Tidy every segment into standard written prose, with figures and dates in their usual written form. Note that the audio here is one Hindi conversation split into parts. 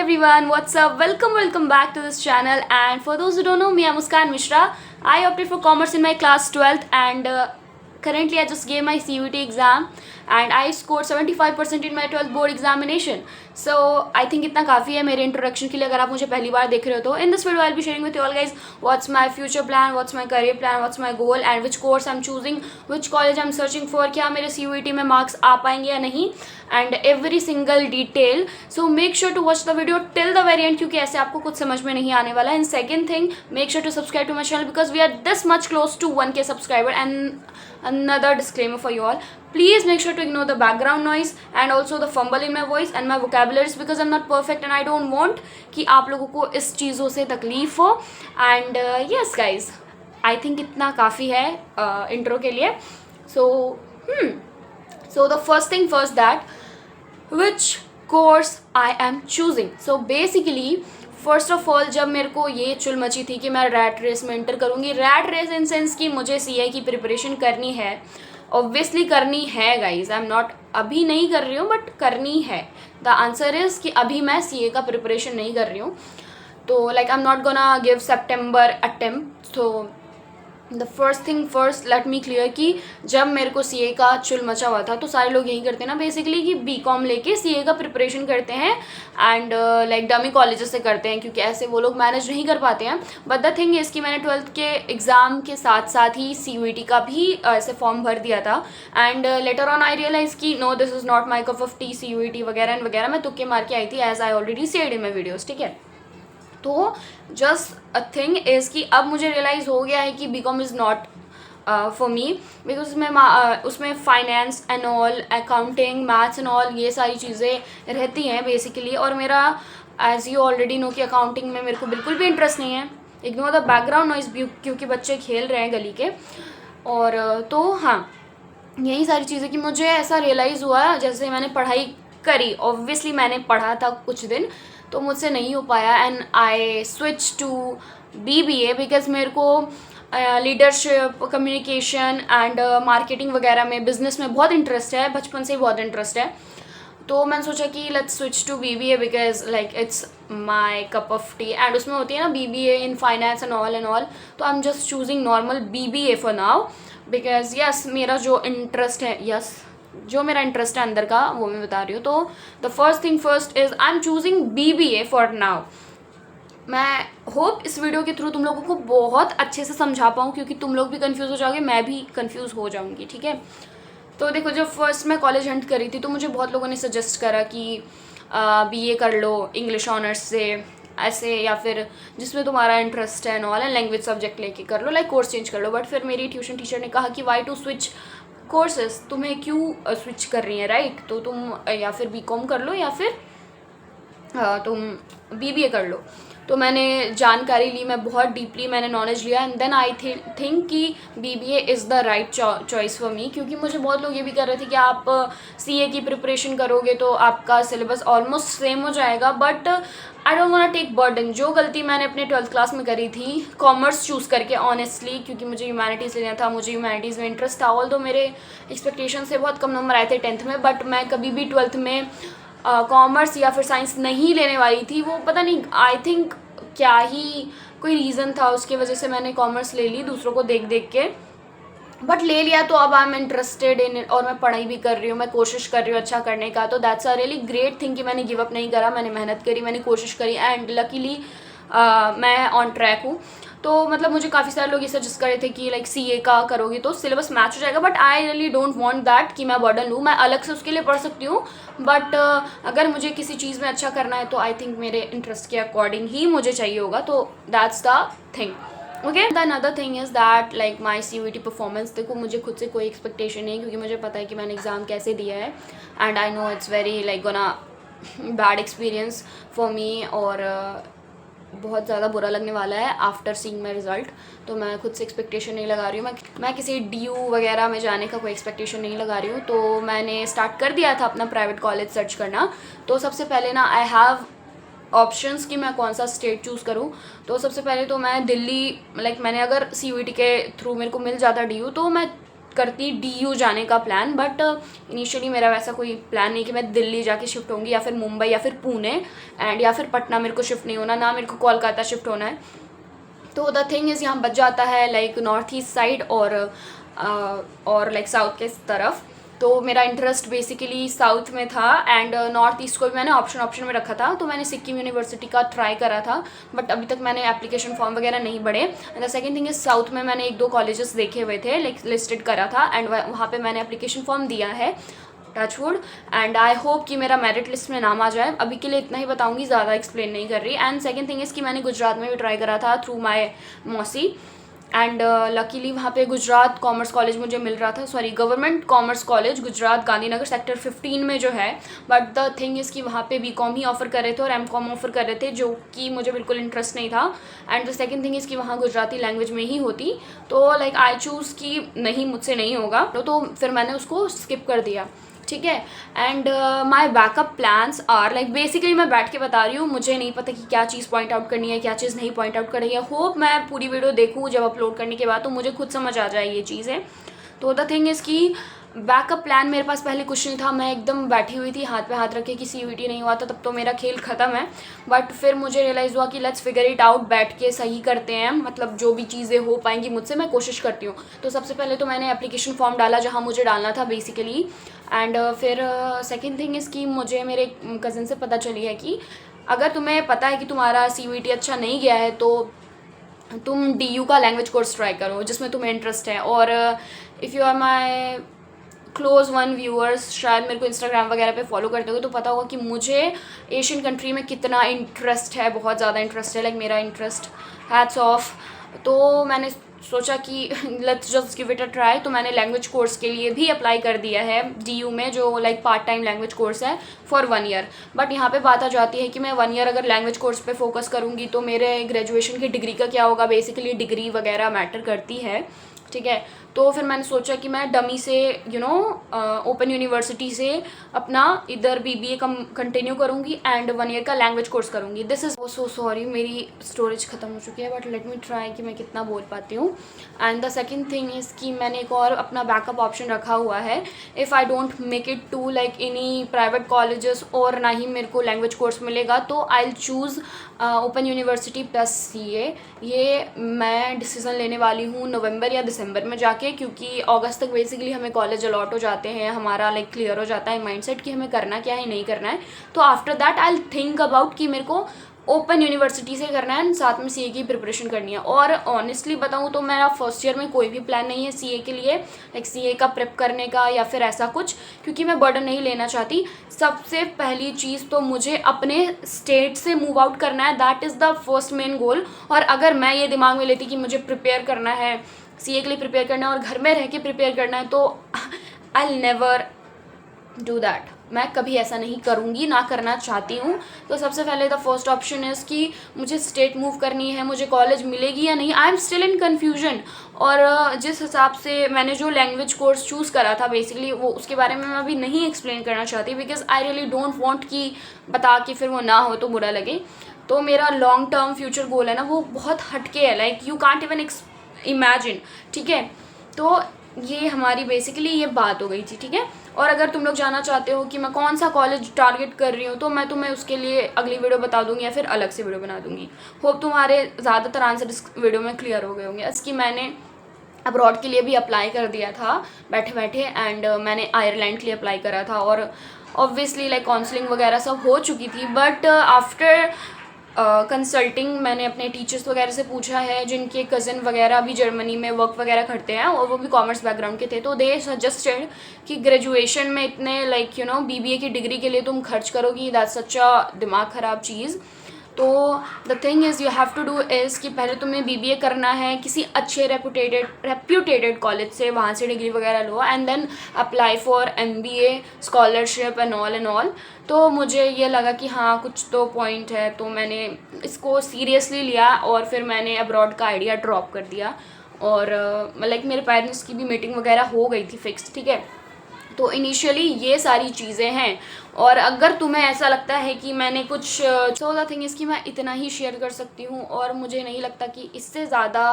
everyone, what's up? Welcome back to this channel. And for those who don't know me, I'm Muskan Mishra. I opted for commerce in my class 12th, and currently I just gave my CUET exam and I scored 75% in my 12th board examination. So I think इतना काफ़ी है मेरे इंट्रोडक्शन के लिए. अगर आप मुझे पहली बार देख रहे हो तो in this video I will be sharing with you all guys what's my future plan, what's my career plan, what's my goal and which course I am choosing, which college I am searching for, क्या मेरे CUET में मार्क्स आ पाएंगे या नहीं, and every single detail. So make sure to watch the video till the very end, क्योंकि ऐसे आपको कुछ समझ में नहीं आने वाला है. And second thing, make sure to subscribe to my channel because we are this much close to 1K subscriber. And another disclaimer for you all, please make sure to ignore the background noise and also the fumble in my voice and my vocabularies because I'm not perfect and I don't want कि आप लोगों को इस चीज़ों से तकलीफ हो. And yes guys, I think इतना काफ़ी है इंट्रो के लिए. So the first thing first, that which course I am choosing. So basically first of all, जब मेरे को ये चुल मची थी कि मैं रैट रेस में एंटर करूँगी, रैट रेस इन सेंस कि मुझे CA की प्रिपरेशन करनी है, ऑब्वियसली करनी है गाइज. आई एम नॉट, अभी नहीं कर रही हूँ बट करनी है. द आंसर इज़ कि अभी मैं CA का प्रिपरेशन नहीं कर रही हूँ. तो like I am not gonna give September attempt. तो the first thing first, let me clear कि जब मेरे को CA का चुल मचा हुआ था तो सारे लोग यही करते हैं ना बेसिकली कि BCom लेके CA का प्रिपरेशन करते हैं एंड लाइक डमी कॉलेजेस से करते हैं क्योंकि ऐसे वो लोग मैनेज नहीं कर पाते हैं. बट द थिंग इज़ कि मैंने 12th के एग्ज़ाम के साथ साथ ही CUET का भी ऐसे फॉर्म भर दिया था. And later on I realise कि no, this is not my cup of tea. CUET वगैरह एंड वगैरह मैं तुक्के मार के आई थी, as I already said in my videos. ठीक है, तो जस्ट अ थिंग इज़ कि अब मुझे रियलाइज़ हो गया है कि BCom is not for me because उसमें finance and all, accounting, maths and all, ये सारी चीज़ें रहती हैं बेसिकली. और मेरा एज यू ऑलरेडी नो कि अकाउंटिंग में मेरे को बिल्कुल भी इंटरेस्ट नहीं है. इग्नोर द बैकग्राउंड नॉइज क्योंकि बच्चे खेल रहे हैं गली के. और तो हाँ, यही सारी चीज़ें कि मुझे ऐसा रियलाइज़ हुआ जैसे मैंने पढ़ाई करी. ऑब्वियसली मैंने पढ़ा था कुछ दिन तो मुझसे नहीं हो पाया and I switch to BBA because मेरे को लीडरशिप, कम्युनिकेशन एंड मार्केटिंग वगैरह में, बिजनेस में बहुत इंटरेस्ट है, बचपन से ही बहुत इंटरेस्ट है. तो मैंने सोचा कि let's switch to BBA because like it's my cup of tea. And उसमें होती है ना BBA in finance and all. तो I am just choosing normal BBA for now because yes, मेरा जो इंटरेस्ट है, जो मेरा इंटरेस्ट है अंदर का वो मैं बता रही हूँ. तो the first thing first is I am choosing BBA for now. मैं होप इस वीडियो के थ्रू तुम लोगों को बहुत अच्छे से समझा पाऊँ क्योंकि तुम लोग भी कंफ्यूज हो जाओगे, मैं भी कंफ्यूज हो जाऊँगी. ठीक है, तो देखो, जब फर्स्ट मैं कॉलेज हंट करी थी तो मुझे बहुत लोगों ने सजेस्ट करा कि BA कर लो इंग्लिश ऑनर्स से ऐसे, या फिर जिसमें तुम्हारा इंटरेस्ट है नॉल एंड लैंग्वेज सब्जेक्ट लेके कर लो, लाइक कोर्स चेंज कर लो. बट फिर मेरी ट्यूशन टीचर ने कहा कि वाई टू स्विच कोर्सेस, तुम्हें क्यों स्विच कर रही हैं, राइट? तो तुम या फिर BCom कर लो या फिर तुम BBA कर लो. तो मैंने जानकारी ली, मैं बहुत डीपली मैंने नॉलेज लिया एंड देन आई थिंक कि BBA is the right choice for me. क्योंकि मुझे बहुत लोग ये भी कर रहे थे कि आप CA की प्रिपरेशन करोगे तो आपका सिलेबस ऑलमोस्ट सेम हो जाएगा. But I don't want take burden. जो गलती मैंने अपने 12th क्लास में करी थी कॉमर्स चूज़ करके, ऑनेस्टली, क्योंकि मुझे ह्यूमैनिटीज़ लेना था, मुझे ह्यूमैनिटीज़ में इंटरेस्ट था. ऑल दो मेरे एक्सपेक्टेशन से बहुत कम नंबर आए थे 10th में, बट मैं कभी भी 12th में कॉमर्स या फिर साइंस नहीं लेने वाली थी. वो पता नहीं, आई थिंक क्या ही कोई रीज़न था, उसकी वजह से मैंने कॉमर्स ले ली दूसरों को देख देख के, बट ले लिया. तो अब I am interested in it और मैं पढ़ाई भी कर रही हूँ, मैं कोशिश कर रही हूँ अच्छा करने का. तो that's a really great thing कि मैंने गिव अप नहीं करा, मैंने मेहनत करी, मैंने कोशिश करी एंड लकीली मैं ऑन ट्रैक हूँ. तो मतलब मुझे काफ़ी सारे लोग ये सजेस्ट कर रहे थे कि लाइक CA का करोगी तो सिलेबस मैच हो जाएगा, but I really don't want that कि मैं बर्डन लूँ. मैं अलग से उसके लिए पढ़ सकती हूँ, बट अगर मुझे किसी चीज़ में अच्छा करना है तो आई थिंक मेरे इंटरेस्ट के अकॉर्डिंग ही मुझे चाहिए होगा. तो that's the thing. Okay, the another thing is that like my CUET performance. देखो, मुझे खुद से कोई एक्सपेक्टेशन नहीं क्योंकि मुझे पता है कि मैंने एग्ज़ाम कैसे दिया है and I know it's very like gonna bad experience for me और बहुत ज़्यादा बुरा लगने वाला है आफ्टर सीइंग माई रिज़ल्ट. तो मैं खुद से एक्सपेक्टेशन नहीं लगा रही हूँ. मैं किसी DU वगैरह में जाने का कोई एक्सपेक्टेशन नहीं लगा रही हूँ. तो मैंने स्टार्ट कर दिया था अपना प्राइवेट कॉलेज सर्च करना. तो सबसे पहले ना आई हैव ऑप्शंस कि मैं कौन सा स्टेट चूज़ करूँ. तो सबसे पहले तो मैं दिल्ली, लाइक मैंने अगर CUET के थ्रू मेरे को मिल जाता DU तो मैं करती DU जाने का प्लान, बट इनिशियली मेरा वैसा कोई प्लान नहीं कि मैं दिल्ली जाके शिफ्ट होंगी या फिर मुंबई या फिर पुणे एंड या फिर पटना मेरे को शिफ्ट नहीं होना, ना मेरे को कोलकाता शिफ्ट होना है। तो द थिंग इज़ यहाँ बच जाता है लाइक नॉर्थ ईस्ट साइड और लाइक साउथ के तरफ। तो मेरा इंटरेस्ट बेसिकली साउथ में था एंड नॉर्थ ईस्ट को भी मैंने ऑप्शन में रखा था। तो मैंने सिक्किम यूनिवर्सिटी का ट्राई करा था, बट अभी तक मैंने एप्लीकेशन फॉर्म वगैरह नहीं भरे। And the second thing is south में मैंने 1-2 कॉलेजेस देखे हुए थे, लाइक लिस्टेड करा था एंड वहाँ पे मैंने एप्लीकेशन फॉर्म दिया है, टचवुड, एंड आई होप कि मेरा मेरिट लिस्ट में नाम आ जाए। अभी के लिए इतना ही बताऊंगी, ज़्यादा एक्सप्लेन नहीं कर रही। एंड सेकंड थिंग इज़ कि मैंने गुजरात में भी ट्राई करा था थ्रू माय मौसी एंड लकीली वहाँ पे गुजरात कॉमर्स कॉलेज मुझे मिल रहा था, sorry government commerce college Gujarat Gandhinagar sector 15 में जो है। बट द थिंग इज़ कि वहाँ पे BCom ही ऑफ़र कर रहे थे और MCom ऑफ़र कर रहे थे, जो कि मुझे बिल्कुल इंटरेस्ट नहीं था। And the second thing is कि वहाँ गुजराती लैंग्वेज में ही होती, तो लाइक आई चूज़ कि नहीं, मुझसे नहीं होगा, तो फिर मैंने उसको स्किप कर दिया, ठीक है। And my backup plans are like, basically मैं बैठ के बता रही हूँ, मुझे नहीं पता कि क्या चीज़ पॉइंट आउट करनी है, क्या चीज़ नहीं पॉइंट आउट करनी है। होप मैं पूरी वीडियो देखूँ जब अपलोड करने के बाद, तो मुझे खुद समझ आ जाए ये चीज़ें। तो द थिंग इज़ कि बैकअप प्लान मेरे पास पहले कुछ नहीं था, मैं एकदम बैठी हुई थी हाथ पे हाथ रखे कि CUET नहीं हुआ था, तब तो मेरा खेल ख़त्म है। बट फिर मुझे रियलाइज़ हुआ कि लेट्स फिगर इट आउट, बैठ के सही करते हैं, मतलब जो भी चीज़ें हो पाएंगी मुझसे मैं कोशिश करती हूँ। तो सबसे पहले तो मैंने एप्लीकेशन फॉर्म डाला जहाँ मुझे डालना था बेसिकली। एंड फिर सेकेंड थिंग इज़ कि मुझे मेरे कज़न से पता चली है कि अगर तुम्हें पता है कि तुम्हारा CUET अच्छा नहीं गया है तो तुम DU का लैंग्वेज कोर्स ट्राई करो जिसमें तुम्हें इंटरेस्ट है। और if you are my close one viewers, शायद मेरे को इंस्टाग्राम वगैरह पे फॉलो करते हो तो पता होगा कि मुझे एशियन कंट्री में कितना इंटरेस्ट है, बहुत ज़्यादा इंटरेस्ट है, लाइक मेरा इंटरेस्ट, हैट्स ऑफ। तो मैंने सोचा कि let's just give it a try. तो मैंने लैंग्वेज कोर्स के लिए भी अप्लाई कर दिया है DU में, जो like part time language course है फॉर 1 ईयर। बट यहाँ पे बात आ जाती है कि मैं 1 ईयर अगर लैंग्वेज कोर्स पे फोकस करूँगी तो मेरे ग्रेजुएशन की डिग्री का क्या होगा। बेसिकली डिग्री वगैरह मैटर करती है, ठीक है। तो फिर मैंने सोचा कि मैं डमी से ओपन यूनिवर्सिटी से अपना इधर BBA कंटिन्यू करूँगी एंड 1 ईयर का लैंग्वेज कोर्स करूँगी। दिस इज़ सो सॉरी, मेरी स्टोरेज ख़त्म हो चुकी है, बट लेट मी ट्राई कि मैं कितना बोल पाती हूँ। And the second thing is कि मैंने एक और अपना बैकअप ऑप्शन रखा हुआ है। If I don't make it to like any private colleges और ना ही मेरे को लैंग्वेज कोर्स मिलेगा, तो I will choose open university plus CA। ये मैं डिसीज़न लेने वाली हूँ नवंबर या दिसंबर में जाके, क्योंकि अगस्त तक बेसिकली हमें कॉलेज अलॉट हो जाते हैं, हमारा लाइक क्लियर हो जाता है माइंडसेट कि हमें करना क्या है, नहीं करना है। तो after that I will think about कि मेरे को ओपन यूनिवर्सिटी से करना है, साथ में CA की प्रिपरेशन करनी है। और ऑनेस्टली बताऊँ तो मेरा फर्स्ट ईयर में कोई भी प्लान नहीं है CA के लिए, लाइक CA का प्रेप करने का या फिर ऐसा कुछ, क्योंकि मैं बर्डन नहीं लेना चाहती। सबसे पहली चीज़ तो मुझे अपने स्टेट से मूव आउट करना है, that is the first main goal. और अगर मैं ये दिमाग में लेती कि मुझे प्रिपेयर करना है, CA के लिए प्रिपेयर करना है और घर में रह के प्रिपेयर करना है, तो I will never do that. मैं कभी ऐसा नहीं करूँगी, ना करना चाहती हूँ। तो सबसे पहले द फर्स्ट ऑप्शन इज़ कि मुझे स्टेट मूव करनी है, मुझे कॉलेज मिलेगी या नहीं, I am still in confusion. और जिस हिसाब से मैंने जो लैंग्वेज कोर्स चूज़ करा था बेसिकली, वो उसके बारे में मैं अभी नहीं एक्सप्लेन करना चाहती, because I really don't want कि बता के फिर वो ना हो तो बुरा लगे। तो मेरा लॉन्ग टर्म फ्यूचर गोल है ना, वो बहुत हटके है, like you can't even imagine, ठीक है। तो ये हमारी बेसिकली ये बात हो गई थी, ठीक है। और अगर तुम लोग जानना चाहते हो कि मैं कौन सा कॉलेज टारगेट कर रही हूँ, तो मैं तुम्हें उसके लिए अगली वीडियो बता दूंगी या फिर अलग से वीडियो बना दूंगी। होप तुम्हारे ज़्यादातर आंसर इस वीडियो में क्लियर हो गए होंगे। इसकी मैंने अब्रॉड के लिए भी अप्लाई कर दिया था बैठे बैठे, एंड मैंने आयरलैंड के लिए अप्लाई करा था, और ऑब्वियसली लाइक काउंसलिंग वगैरह सब हो चुकी थी। बट आफ्टर कंसल्टिंग मैंने अपने टीचर्स वगैरह से पूछा है जिनके कज़न वगैरह भी जर्मनी में वर्क वगैरह करते हैं और वो भी कॉमर्स बैकग्राउंड के थे, तो दे सजेस्टेड कि ग्रेजुएशन में इतने लाइक BBA की डिग्री के लिए तुम खर्च करोगी, दैट्स सच अ दिमाग ख़राब चीज़। तो the thing is you have to do is कि पहले तुम्हें BBA करना है किसी अच्छे रेप्यूटेड कॉलेज से, वहाँ से डिग्री वगैरह लो, and then apply for MBA scholarship and all. तो मुझे ये लगा कि हाँ कुछ तो पॉइंट है, तो मैंने इसको सीरियसली लिया और फिर मैंने अब्रॉड का आइडिया ड्रॉप कर दिया। और लाइक मेरे पेरेंट्स की भी मीटिंग वगैरह हो गई थी फिक्स, ठीक है। तो इनिशियली ये सारी चीज़ें हैं। और अगर तुम्हें ऐसा लगता है कि मैंने कुछ, सो द थिंग इज़ कि मैं इतना ही शेयर कर सकती हूँ, और मुझे नहीं लगता कि इससे ज़्यादा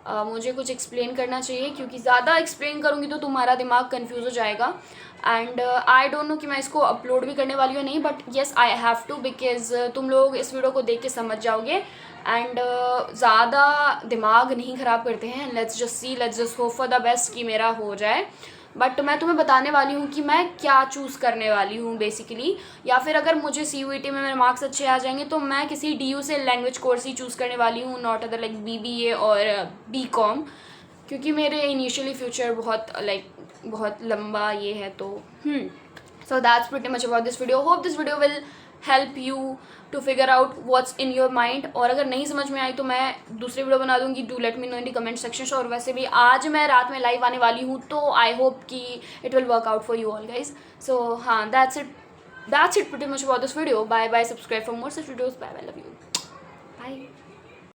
मुझे कुछ एक्सप्लेन करना चाहिए, क्योंकि ज़्यादा एक्सप्लेन करूँगी तो तुम्हारा दिमाग कंफ्यूज हो जाएगा। एंड आई डोंट नो कि मैं इसको अपलोड भी करने वाली हूँ नहीं, but yes I have to, because तुम लोग इस वीडियो को देख के समझ जाओगे। एंड ज़्यादा दिमाग नहीं ख़राब करते हैं, let's just hope for the best कि मेरा हो जाए। बट मैं तुम्हें बताने वाली हूँ कि मैं क्या चूज़ करने वाली हूँ बेसिकली, या फिर अगर मुझे CUET में मेरे मार्क्स अच्छे आ जाएंगे तो मैं किसी DU से लैंग्वेज कोर्स ही चूज़ करने वाली हूँ, नॉट अदर लाइक BBA और BCom, क्योंकि मेरे इनिशियली फ्यूचर बहुत लंबा ये है। तो so that's pretty much about this video. Hope this video will help you to figure out what's in your mind. और अगर नहीं समझ में आई तो मैं दूसरी वीडियो बना दूंगी, do let me know in the comment section. और वैसे भी आज मैं रात में लाइव आने वाली हूँ, तो आई होप कि it will work out for you all guys. So हाँ, that's it pretty much about this video. Bye bye, subscribe for more such videos. Bye bye, love you, bye.